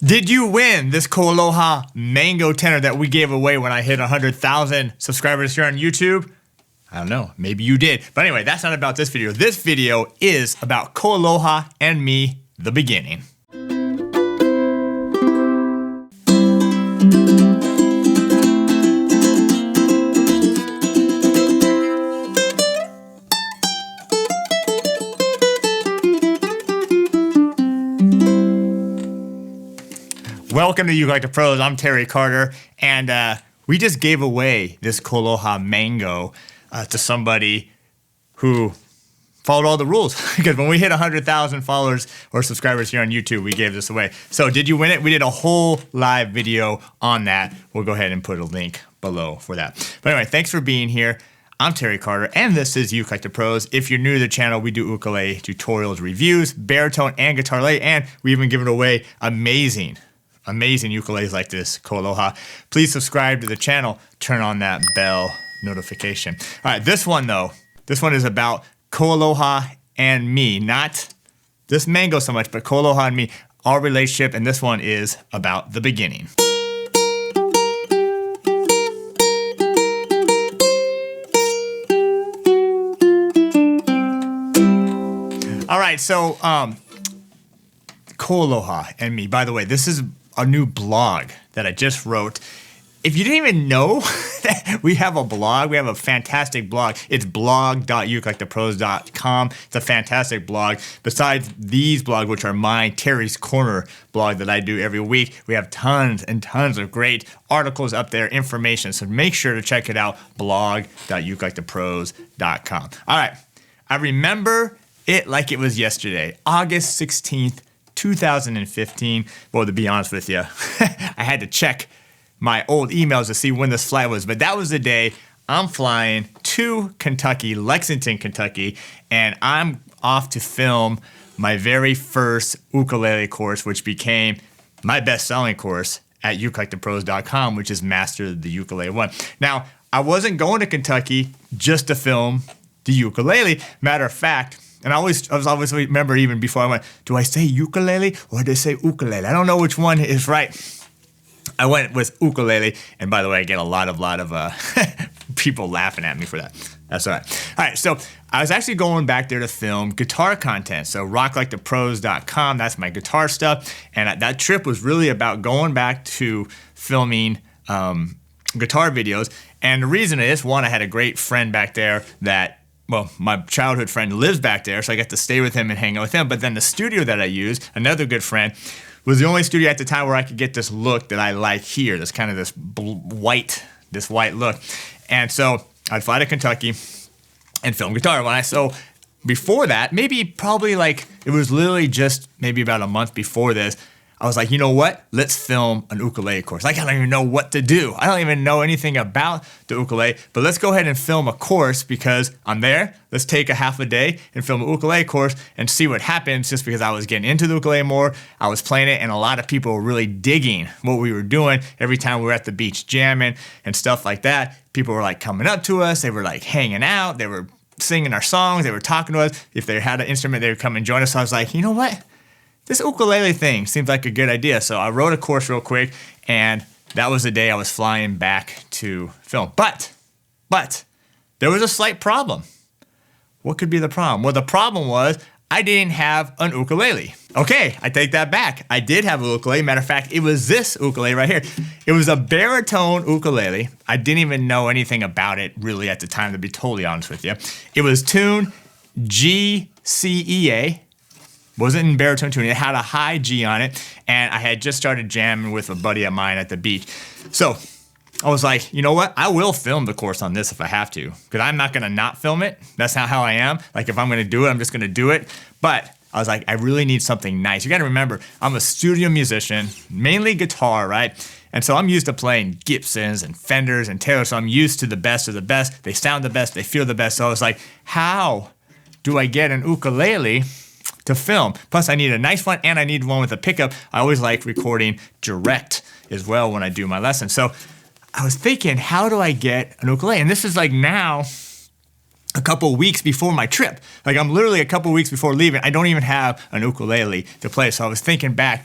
Did you win this KoAloha mango tenor that we gave away when I hit 100,000 subscribers here on YouTube? I don't know, maybe you did. But anyway, that's not about this video. This video is about KoAloha and Me, the beginning. Welcome to Ukelikethepros. I'm Terry Carter, and we just gave away this KoAloha mango to somebody who followed all the rules. Because when we hit 100,000 followers or subscribers here on YouTube, we gave this away. So did you win it? We did a whole live video on that. We'll go ahead and put a link below for that. But anyway, thanks for being here. I'm Terry Carter, and this is Ukelikethepros. If you're new to the channel, we do ukulele tutorials, reviews, baritone, and guitarlele, and we even given away amazing ukuleles like this KoAloha. Please subscribe to the channel, turn on that bell notification. All right, this one though, this one is about KoAloha and me, not this mango so much, but KoAloha and me, our relationship, and this one is about the beginning. All right, so KoAloha and Me. By the way, this is a new blog that I just wrote. If you didn't even know that we have a blog, we have a fantastic blog. It's blog.ukelikethepros.com. It's a fantastic blog. Besides these blogs, which are my Terry's Corner blog that I do every week, we have tons and tons of great articles up there, information. So make sure to check it out, blog.ukelikethepros.com. All right, I remember it like it was yesterday, August 16th, 2015. Well, to be honest with you, I had to check my old emails to see when this flight was, but that was the day I'm flying to Kentucky, Lexington, Kentucky, and I'm off to film my very first ukulele course, which became my best-selling course at ukelikethepros.com, which is Master the Ukulele 1. Now, I wasn't going to Kentucky just to film the ukulele. Matter of fact, and I was always remember even before I went, do I say ukulele or do I say ukulele? I don't know which one is right. I went with ukulele, and by the way, I get a lot of people laughing at me for that. That's all right. All right, so I was actually going back there to film guitar content. So rocklikeThePros.com, that's my guitar stuff, and that trip was really about going back to filming guitar videos. And the reason is, one, I had a great friend back there that, well, my childhood friend lives back there, so I got to stay with him and hang out with him. But then the studio that I use, another good friend, was the only studio at the time where I could get this look that I like here, this kind of this white look. And so I'd fly to Kentucky and film guitar. So before that, probably like, it was literally just maybe about a month before this, I was like, you know what? Let's film an ukulele course. I don't even know what to do. I don't even know anything about the ukulele, but let's go ahead and film a course because I'm there. Let's take a half a day and film an ukulele course and see what happens, just because I was getting into the ukulele more. I was playing it, and a lot of people were really digging what we were doing. Every time we were at the beach jamming and stuff like that, people were like coming up to us. They were like hanging out. They were singing our songs. They were talking to us. If they had an instrument, they would come and join us. So I was like, you know what? This ukulele thing seems like a good idea. So I wrote a course real quick, and that was the day I was flying back to film. But there was a slight problem. What could be the problem? Well, the problem was I didn't have an ukulele. Okay, I take that back. I did have a ukulele. Matter of fact, it was this ukulele right here. It was a baritone ukulele. I didn't even know anything about it really at the time, to be totally honest with you. It was tuned G, C, E, A. Wasn't in baritone tuning. It had a high G on it, and I had just started jamming with a buddy of mine at the beach. So I was like, you know what? I will film the course on this if I have to, because I'm not going to not film it. That's not how I am. Like, if I'm going to do it, I'm just going to do it. But I was like, I really need something nice. You got to remember, I'm a studio musician, mainly guitar, right? And so I'm used to playing Gibsons and Fenders and Taylors, so I'm used to the best of the best. They sound the best. They feel the best. So I was like, how do I get an ukulele to film? Plus, I need a nice one, and I need one with a pickup. I always like recording direct as well when I do my lessons. So I was thinking, how do I get an ukulele? And this is like now a couple weeks before my trip. Like, I'm literally a couple weeks before leaving. I don't even have an ukulele to play. So I was thinking back,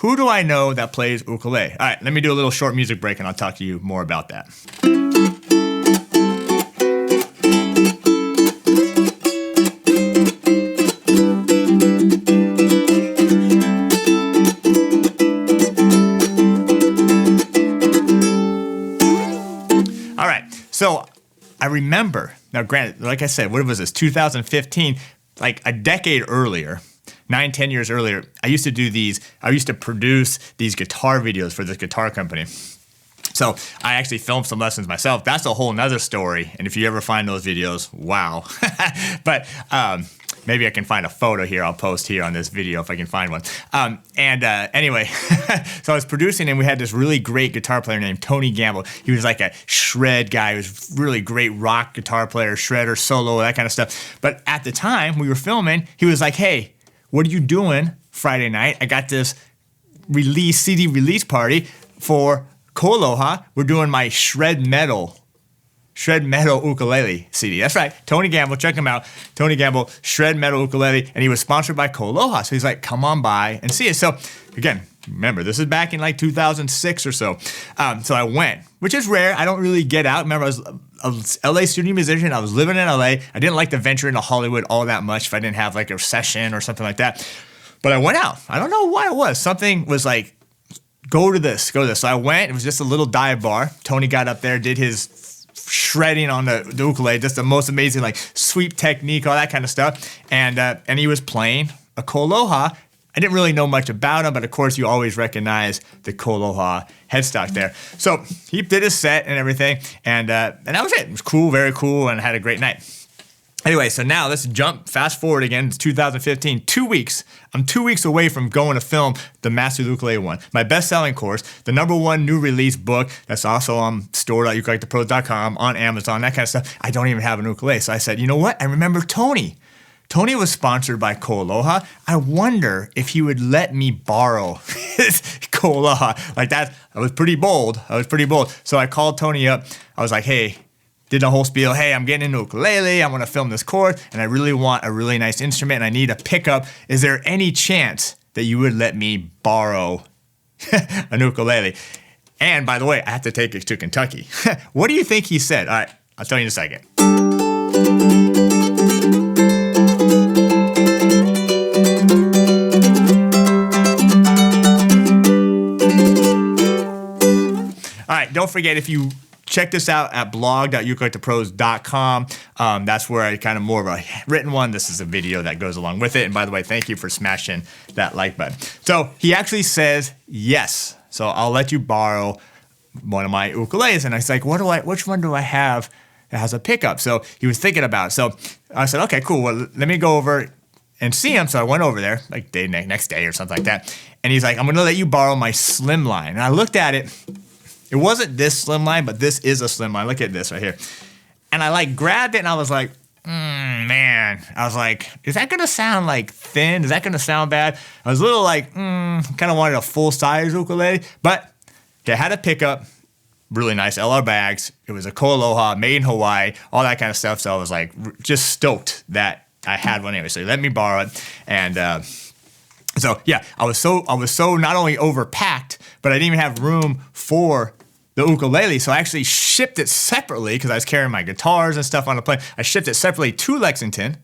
who do I know that plays ukulele? All right, let me do a little short music break and I'll talk to you more about that. All right, so I remember, now granted, like I said, what was this, 2015, like a decade earlier, 9-10 years earlier, I used to produce these guitar videos for this guitar company. So I actually filmed some lessons myself. That's a whole nother story. And if you ever find those videos, wow. But maybe I can find a photo here. I'll post here on this video if I can find one. Anyway, so I was producing and we had this really great guitar player named Tony Gamble. He was like a shred guy. He was really great rock guitar player, shredder, solo, that kind of stuff. But at the time we were filming, he was like, hey, what are you doing Friday night? I got this CD release party for KoAloha. We're doing my shred metal ukulele CD. That's right, Tony Gamble, check him out. Tony Gamble, shred metal ukulele, and he was sponsored by KoAloha. So he's like, come on by and see it. So again, remember, this is back in like 2006 or so. So I went, which is rare. I don't really get out. Remember, I was a LA studio musician. I was living in LA. I didn't like to venture into Hollywood all that much if I didn't have like a session or something like that. But I went out. I don't know why it was. Something was like, go to this. So I went. It was just a little dive bar. Tony got up there, did his shredding on the ukulele, just the most amazing like sweep technique, all that kind of stuff. And he was playing a KoAloha. I didn't really know much about him, but of course you always recognize the KoAloha headstock there. So he did his set and everything, and that was it. It was cool, very cool, and I had a great night. Anyway, so now let's fast forward again to 2015, 2 weeks. I'm 2 weeks away from going to film the Master Ukulele one, my best-selling course, the #1 new release book that's also on store.ukelikethepros.com, on Amazon, that kind of stuff. I don't even have an ukulele. So I said, you know what? I remember Tony. Tony was sponsored by KoAloha. I wonder if he would let me borrow his KoAloha. Like that, I was pretty bold. So I called Tony up. I was like, hey, did the whole spiel. Hey, I'm getting into ukulele. I want to film this chord, and I really want a really nice instrument, and I need a pickup. Is there any chance that you would let me borrow an ukulele? And by the way, I have to take it to Kentucky. What do you think he said? All right, I'll tell you in a second. All right, don't forget, if you check this out at blog.ukelikethepros.com. That's where I kind of more of a written one. This is a video that goes along with it. And by the way, thank you for smashing that like button. So he actually says yes. So I'll let you borrow one of my ukuleles. And I was like, which one do I have that has a pickup? So he was thinking about it. So I said, okay, cool. Well, let me go over and see him. So I went over there like next day or something like that. And he's like, I'm going to let you borrow my Slimline. And I looked at it. It wasn't this Slimline, but this is a Slimline. Look at this right here. And I like grabbed it and I was like, man. I was like, is that going to sound like thin? Is that going to sound bad? I was a little like, kind of wanted a full-size ukulele. But it had a pickup, really nice LR bags. It was a KoAloha, made in Hawaii, all that kind of stuff. So I was like, just stoked that I had one anyway. So he let me borrow it. And so yeah, I was so not only overpacked, but I didn't even have room for the ukulele, so I actually shipped it separately because I was carrying my guitars and stuff on the plane. I shipped it separately to Lexington,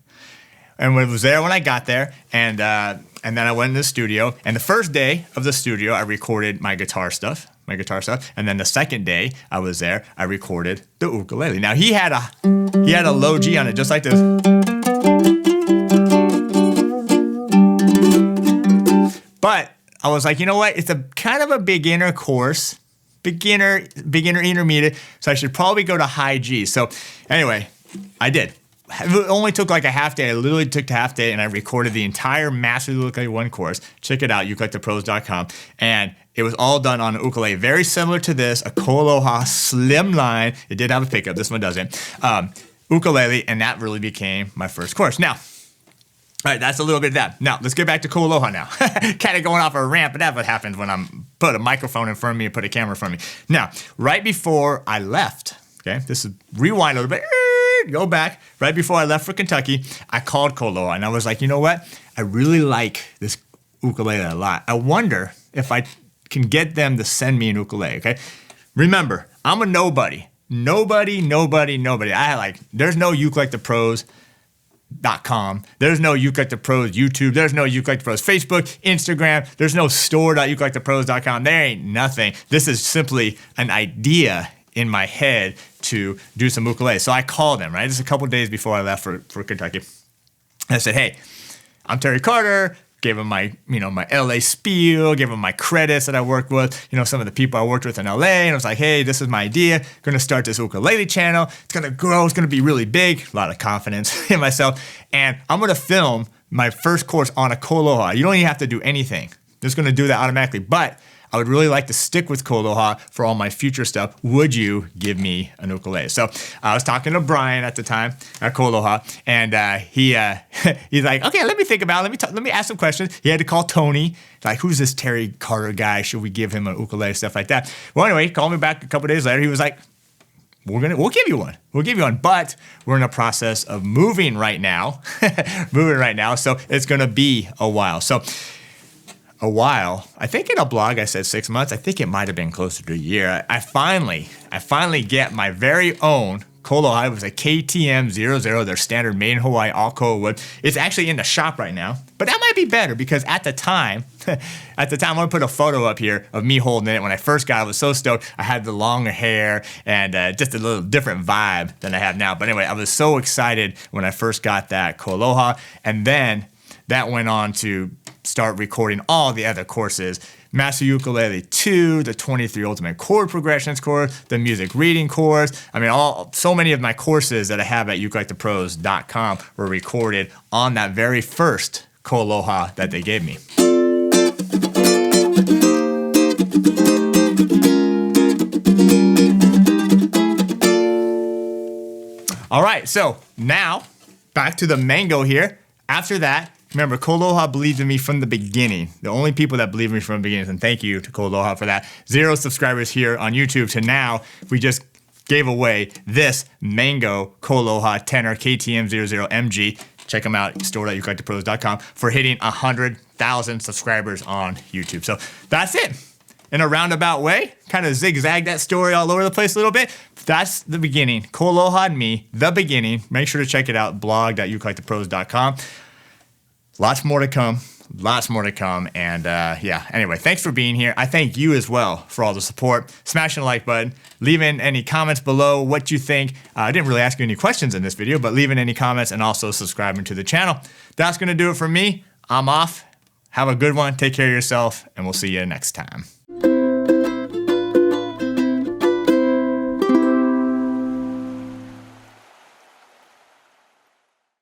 and it was there when I got there, and then I went in the studio. And the first day of the studio, I recorded my guitar stuff, and then the second day I was there, I recorded the ukulele. Now he had a low G on it, just like this. But I was like, you know what? It's a kind of a beginner course. Beginner, intermediate, so I should probably go to high G. So anyway, I did. It only took like a half day. I literally took a half day and I recorded the entire Master Ukulele 1 course. Check it out, ukelikethepros.com. And it was all done on an ukulele, very similar to this, a KoAloha Slimline. It did have a pickup, this one doesn't. Ukulele, and that really became my first course. Now, all right, that's a little bit of that. Now, let's get back to KoAloha now. Kind of going off a rant, but that's what happens when I'm put a microphone in front of me and put a camera in front of me. Now, right before I left, okay, this is rewind a little bit, go back. Right before I left for Kentucky, I called KoAloha, and I was like, you know what? I really like this ukulele a lot. I wonder if I can get them to send me an ukulele, okay? Remember, I'm a nobody. Nobody. There's no ukelikethepros.com. There's no ukelikethepros YouTube. There's no ukelikethepros Facebook, Instagram. There's no store.ukelikethepros.com. There ain't nothing. This is simply an idea in my head to do some ukulele. So I called him, right? This is a couple days before I left for Kentucky. And I said, hey, I'm Terry Carter. Gave him my, my LA spiel, gave him my credits that I worked with, some of the people I worked with in LA. And I was like, hey, this is my idea. Gonna start this ukulele channel. It's gonna grow. It's gonna be really big. A lot of confidence in myself. And I'm gonna film my first course on a KoAloha. You don't even have to do anything. Just gonna do that automatically. But I would really like to stick with KoAloha for all my future stuff. Would you give me an ukulele? So I was talking to Brian at the time at KoAloha, and he's like, okay, let me think about it. Let me ask some questions. He had to call Tony. Like, who's this Terry Carter guy? Should we give him an ukulele? Stuff like that. Well, anyway, he called me back a couple days later. He was like, we'll give you one. But we're in the process of moving right now. So it's gonna be a while. I think in a blog I said 6 months. I think it might have been closer to a year. I finally get my very own KoAloha. It was a KTM00, their standard made in Hawaii, all koa wood. It's actually in the shop right now, but that might be better because at the time, I'm gonna put a photo up here of me holding it. When I first got it, I was so stoked. I had the longer hair and just a little different vibe than I have now. But anyway, I was so excited when I first got that KoAloha, and then that went on to start recording all the other courses. Master Ukulele 2, the 23 Ultimate Chord Progressions course, the Music Reading course. I mean, so many of my courses that I have at ukelikethepros.com were recorded on that very first KoAloha that they gave me. All right, so now back to the mango here. After that, remember, KoAloha believed in me from the beginning. The only people that believed in me from the beginning, and thank you to KoAloha for that. 0 subscribers here on YouTube to now, we just gave away this mango KoAloha tenor KTM00MG. Check them out, store.ukelikethepros.com, for hitting 100,000 subscribers on YouTube. So that's it. In a roundabout way, kind of zigzag that story all over the place a little bit. That's the beginning. KoAloha and me, the beginning. Make sure to check it out, blog.ukelikethepros.com. Lots more to come. And anyway, thanks for being here. I thank you as well for all the support. Smashing the like button, leaving any comments below what you think. I didn't really ask you any questions in this video, but leaving any comments and also subscribing to the channel. That's going to do it for me. I'm off. Have a good one. Take care of yourself, and we'll see you next time.